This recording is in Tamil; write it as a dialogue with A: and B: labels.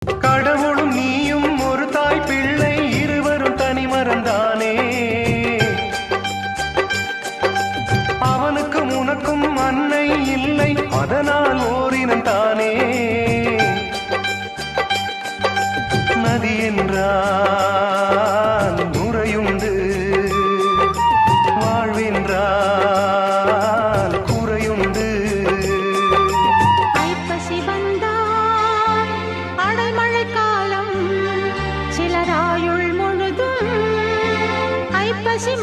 A: கடவுளும் நீயும் ஒரு தாய் பிள்ளை இருவரும் தனி மறந்தானே. அவனுக்கும் உனக்கும் அன்னை இல்லை, அதனால் ஓரினம் தானே. நதி என்றால் நுரையுண்டு, வாழ்வென்றால் குறையுண்டு.
B: ஐப்பசி வந்தால் அடைமழை காலம், சிலராயுள் முழுதும் ஐப்பசி